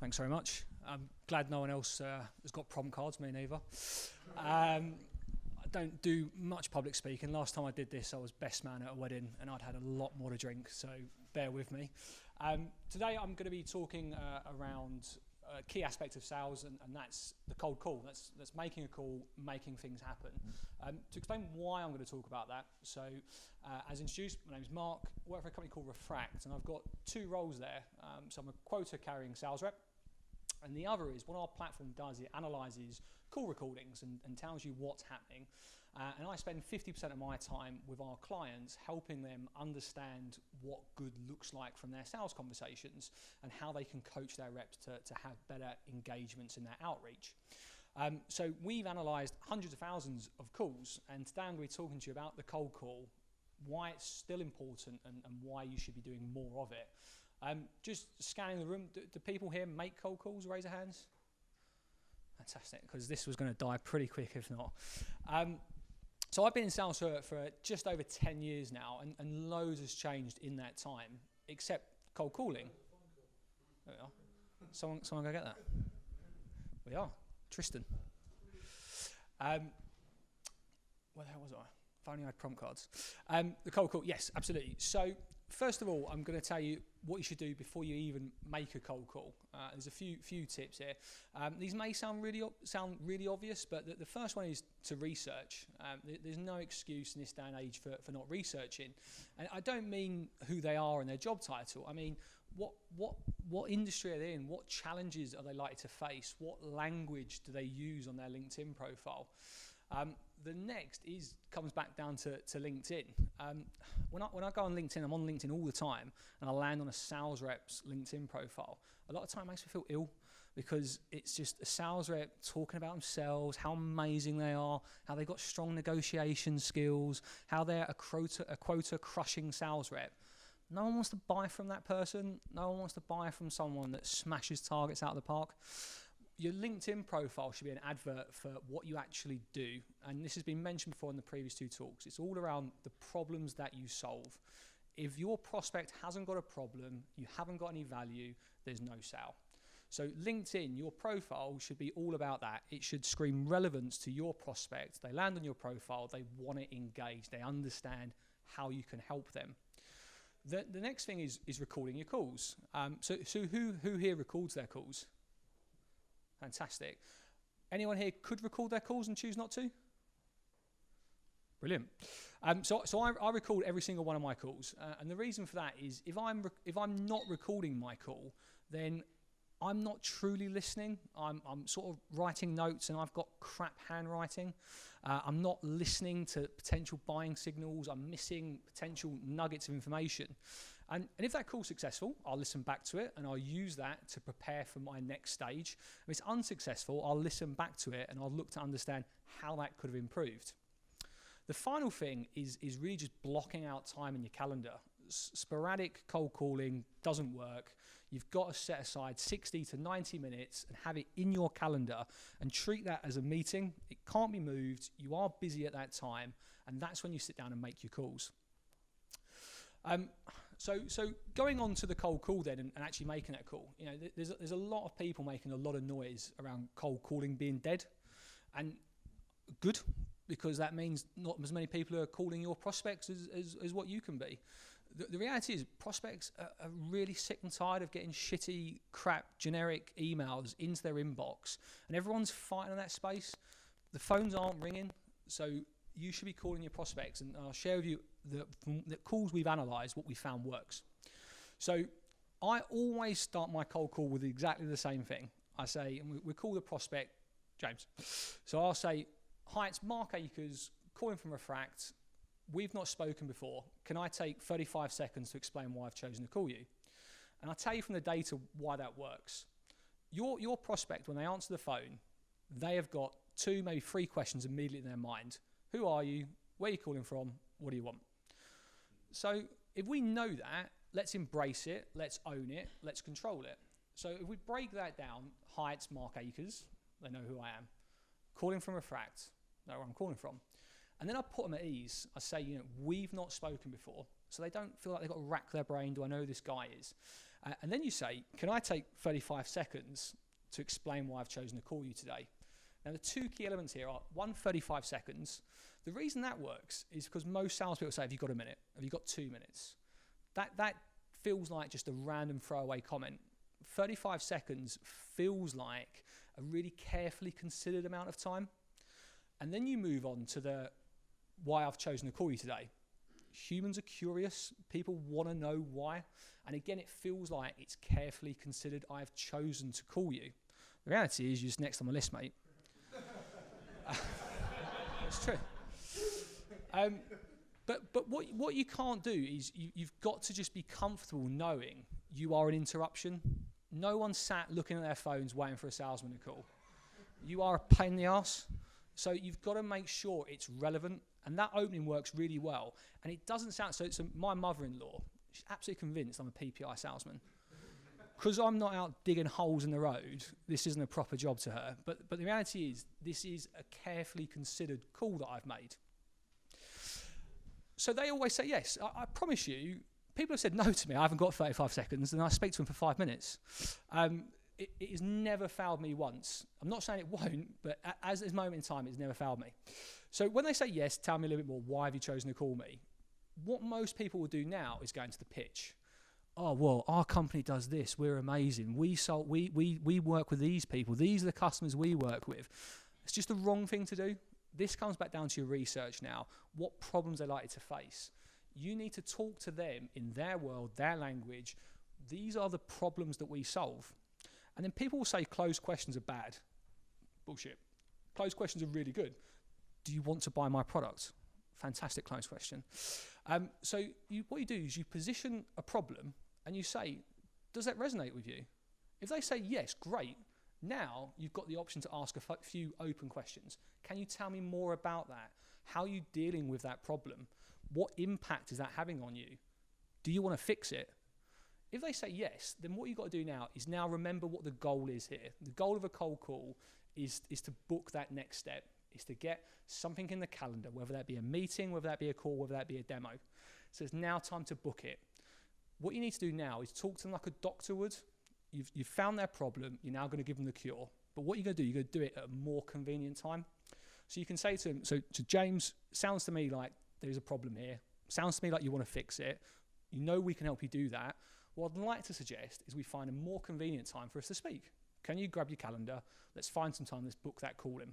Thanks very much. I'm glad no one else has got prompt cards, me neither. I don't do much public speaking. Last time I did this, I was best man at a wedding and I'd had a lot more to drink, so bear with me. Today I'm going to be talking around a key aspect of sales, and that's the cold call. That's making a call, making things happen. To explain why I'm going to talk about that, so as introduced, my name is Mark, I work for a company called Refract, and I've got two roles there. So I'm a quota-carrying sales rep, and the other is what our platform does, it analyses call recordings and tells you what's happening. And I spend 50% of my time with our clients helping them understand what good looks like from their sales conversations and how they can coach their reps to have better engagements in their outreach. So we've analysed hundreds of thousands of calls, and today I'm going to be talking to you about the cold call, why it's still important and why you should be doing more of it. Just scanning the room, do people here make cold calls? Raise their hands. Fantastic, because this was going to die pretty quick if not. So I've been in sales for just over 10 years now, and loads has changed in that time, except cold calling. There we are. Someone go get that. We are. Tristan. Where the hell was I? If only I had prompt cards. The cold call, yes, absolutely. So first of all, I'm going to tell you what you should do before you even make a cold call. There's a few tips here. These may sound really obvious, but the first one is to research. There's no excuse in this day and age for not researching. And I don't mean who they are and their job title. I mean what industry are they in? What challenges are they likely to face? What language do they use on their LinkedIn profile? The next comes back down to LinkedIn. When I go on LinkedIn, I'm on LinkedIn all the time, and I land on a sales rep's LinkedIn profile. A lot of time it makes me feel ill because it's just a sales rep talking about themselves, how amazing they are, how they've got strong negotiation skills, how they're a quota crushing sales rep. No one wants to buy from that person. No one wants to buy from someone that smashes targets out of the park. Your LinkedIn profile should be an advert for what you actually do. And this has been mentioned before in the previous two talks. It's all around the problems that you solve. If your prospect hasn't got a problem, you haven't got any value, there's no sale. So LinkedIn, your profile should be all about that. It should scream relevance to your prospect. They land on your profile, they want to engage, they understand how you can help them. The next thing is recording your calls. So who here records their calls? Fantastic. Anyone here could record their calls and choose not to? Brilliant. So I record every single one of my calls, and the reason for that is if I'm not recording my call, then I'm not truly listening. I'm sort of writing notes, and I've got crap handwriting. I'm not listening to potential buying signals. I'm missing potential nuggets of information. And if that call's successful, I'll listen back to it and I'll use that to prepare for my next stage. If it's unsuccessful, I'll listen back to it and I'll look to understand how that could have improved. The final thing is really just blocking out time in your calendar. Sporadic cold calling doesn't work. You've got to set aside 60 to 90 minutes and have it in your calendar and treat that as a meeting. It can't be moved. You are busy at that time, and that's when you sit down and make your calls. So going on to the cold call then and actually making that call, you know, there's a lot of people making a lot of noise around cold calling being dead, and good, because that means not as many people are calling your prospects as what you can be. The reality is prospects are really sick and tired of getting shitty, crap, generic emails into their inbox, and everyone's fighting in that space. The phones aren't ringing, so you should be calling your prospects, and I'll share with you the calls we've analysed, what we found works. So I always start my cold call with exactly the same thing. I say, and we call the prospect James. So I'll say, hi, it's Mark Ackers, calling from Refract. We've not spoken before. Can I take 35 seconds to explain why I've chosen to call you? And I'll tell you from the data why that works. Your prospect, when they answer the phone, they have got 2, maybe 3 questions immediately in their mind. Who are you? Where are you calling from? What do you want? So if we know that, let's embrace it, let's own it, let's control it. So if we break that down, hi, it's Mark Ackers, they know who I am. Calling from Refract, know where I'm calling from. And then I put them at ease. I say, we've not spoken before, so they don't feel like they've got to rack their brain, do I know who this guy is? And then you say, can I take 35 seconds to explain why I've chosen to call you today? Now, the two key elements here are, 35 seconds. The reason that works is because most salespeople say, have you got a minute? Have you got 2 minutes? That feels like just a random throwaway comment. 35 seconds feels like a really carefully considered amount of time. And then you move on to the why I've chosen to call you today. Humans are curious. People want to know why. And again, it feels like it's carefully considered. I've chosen to call you. The reality is you're just next on the list, mate. It's true. But what you can't do is you've got to just be comfortable knowing you are an interruption. No one sat looking at their phones waiting for a salesman to call. You are a pain in the arse. So you've got to make sure it's relevant. And that opening works really well. And it doesn't sound... So my mother-in-law, she's absolutely convinced I'm a PPI salesman. Because I'm not out digging holes in the road, this isn't a proper job to her. But the reality is, this is a carefully considered call that I've made. So they always say yes. I promise you, people have said no to me. I haven't got 35 seconds, and I speak to them for 5 minutes. It has never failed me once. I'm not saying it won't, but as this moment in time, it's never failed me. So when they say yes, tell me a little bit more. Why have you chosen to call me? What most people will do now is go into the pitch. Oh, well, our company does this. We're amazing. We work with these people. These are the customers we work with. It's just the wrong thing to do. This comes back down to your research now. What problems they're likely to face. You need to talk to them in their world, their language. These are the problems that we solve. And then people will say closed questions are bad. Bullshit. Closed questions are really good. Do you want to buy my product? Fantastic closed question. So what you do is you position a problem and you say, does that resonate with you? If they say yes, great. Now you've got the option to ask a few open questions. Can you tell me more about that? How are you dealing with that problem? What impact is that having on you? Do you want to fix it? If they say yes, then what you've got to do now is now remember what the goal is here. The goal of a cold call is to book that next step, is to get something in the calendar, whether that be a meeting, whether that be a call, whether that be a demo. So it's now time to book it. What you need to do now is talk to them like a doctor would. You've found their problem, you're now going to give them the cure. But what you're going to do, you're going to do it at a more convenient time. So you can say to him, so to James, sounds to me like there's a problem here. Sounds to me like you want to fix it. You know we can help you do that. What I'd like to suggest is we find a more convenient time for us to speak. Can you grab your calendar? Let's find some time, let's book that call in.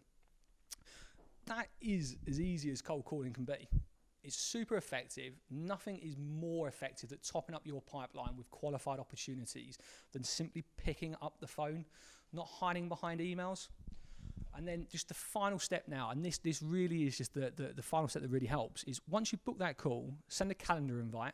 That is as easy as cold calling can be. It's super effective. Nothing is more effective at topping up your pipeline with qualified opportunities than simply picking up the phone, not hiding behind emails. And then just the final step now, and this really is just the final step that really helps, is once you book that call, send a calendar invite,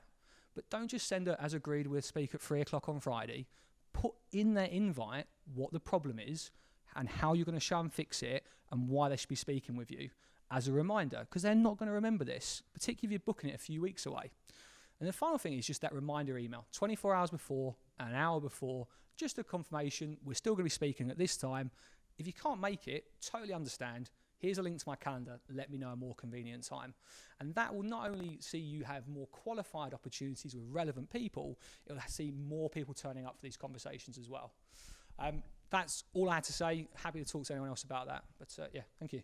but don't just send it as agreed with, speak at 3 o'clock on Friday. Put in their invite what the problem is and how you're going to show and fix it and why they should be speaking with you as a reminder, because they're not going to remember this, particularly if you're booking it a few weeks away. And the final thing is just that reminder email, 24 hours before, an hour before, just a confirmation, we're still going to be speaking at this time. If you can't make it, totally understand. Here's a link to my calendar. Let me know a more convenient time. And that will not only see you have more qualified opportunities with relevant people, it will see more people turning up for these conversations as well. That's all I had to say. Happy to talk to anyone else about that. But yeah, thank you.